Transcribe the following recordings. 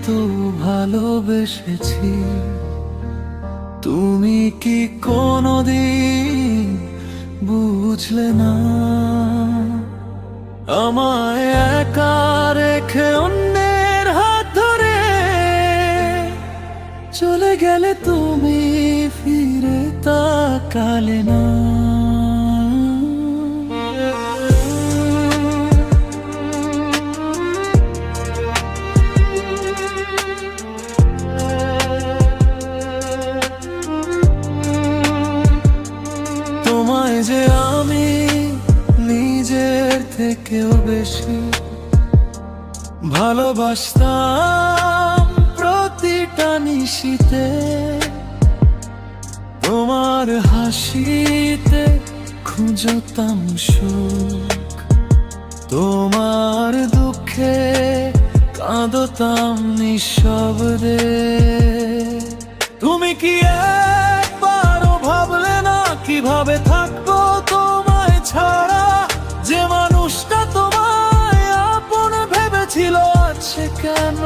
এত ভালোবেসেছি, তুমি কি কোনোদিন বুঝলে না? আমায় একা রেখে অন্যের হাত ধরে চলে গেলে, তুমি ফিরে তাকালে না। তোমায় যে আমি নিজের থেকেও বেশি ভালোবাসতাম, প্রতিটা নিশিতে তোমার হাসিতে খুঁজতাম সুখ, তোমার দুঃখে কাঁদতাম নিঃশব্দে। তুমি কি একবারও ভাবলে না কিভাবে থাকবো তোমায় ছাড়া? যে মানুষটা তোমায় আপন ভেবেছিল, আছে কেন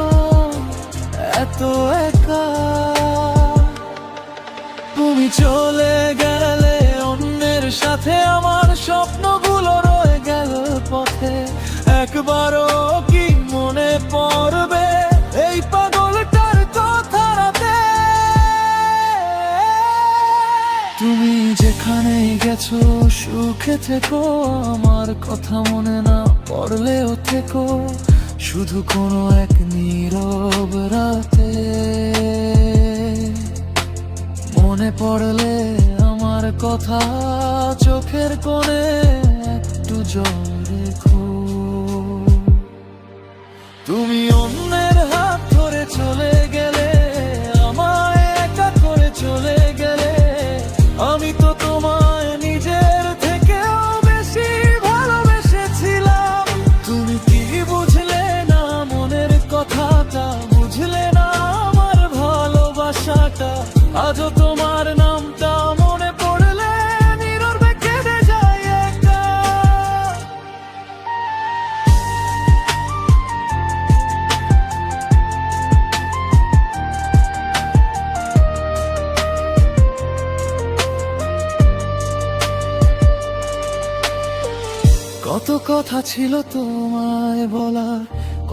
এত একা? তুমি চলে গেলে অন্যের সাথে, আমার স্বপ্নগুলো রয়ে গেল পথে। একবারও কি মনে পড়বে এই পাগলটার কথা রাতে? তুমি যেখানেই গেছো সুখে থেকো, আমার কথা মনে না পড়লেও থেকো, শুধু কোনো এক নীরব রাতে। মনে পড়লে আমার কথা চোখের কোণে একটু জল রেখো। তুমি অন্যের হাত ধরে চলে গেলে, আমায় একা করে চলে গেলে, আমি তো তোমায় নিজের থেকেও বেশি ভালোবেসেছিলাম। তুমি কি বুঝলে না মনের কথাটা? বুঝলে না আমার ভালোবাসাটা? আজও তোমার নামটা মনে পড়লে নীরবে কেঁদে যায় একা। কত কথা ছিল তোমায় বলার,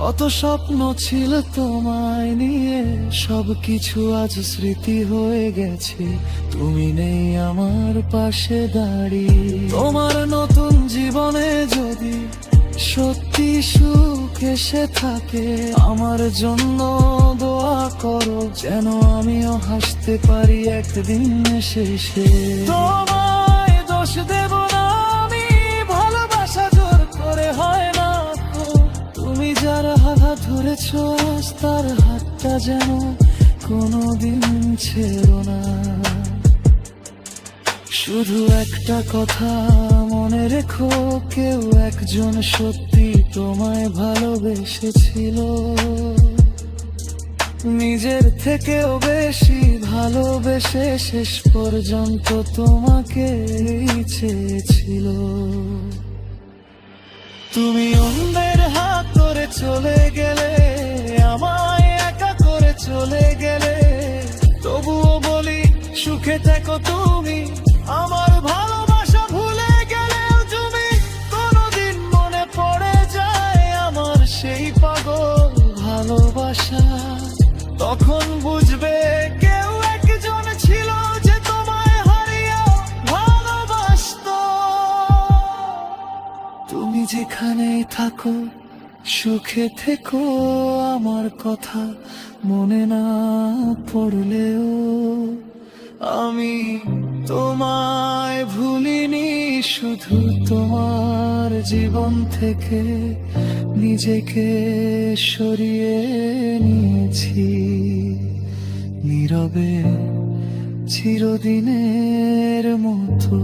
কত স্বপ্ন ছিল তোমায় নিয়ে, সব কিছু আজ স্মৃতি হয়ে গেছে। তুমি নেই আমার পাশে দাঁড়িয়ে। তোমার নতুন জীবনে যদি সত্যি সুখ এসে থাকে, আমার জন্য দোয়া করো, যেন আমিও হাসতে পারি একদিন শেষে। তোমায় দোষ দেব না আমি, ভালোবাসা জোর করে হয় না। তুমি যার হাত ধরেছ আজ তার হাতটা যেন কোনোদিন ছেড়ো না। শুধু একটা কথা মনে রেখো, কেউ একজন সত্যি তোমায় ভালোবেসেছিল, নিজের থেকেও বেশি ভালোবেসে শেষ পর্যন্ত তোমাকে চেয়েছিল। তুমি অন্যের হাত ধরে চলে গেলে, আমায় একা করে চলে গেলে, তবুও বলি সুখে থেকো তুমি। আমার ভালোবাসা ভুলে গেলেও তুমি কোনোদিন মনে পড়ে যায় আমার সেই পাগল ভালোবাসা। তখন বুঝবে কেউ একজন ছিল যে তোমায় হারিয়ে ভালোবাসতো। তুমি যেখানেই থাকো সুখে থেকো, আমার কথা মনে না পড়লেও আমি তোমায় ভুলিনি। শুধু তোমার জীবন থেকে নিজেকে সরিয়ে নিয়েছি, নীরবে চিরদিনের মতো।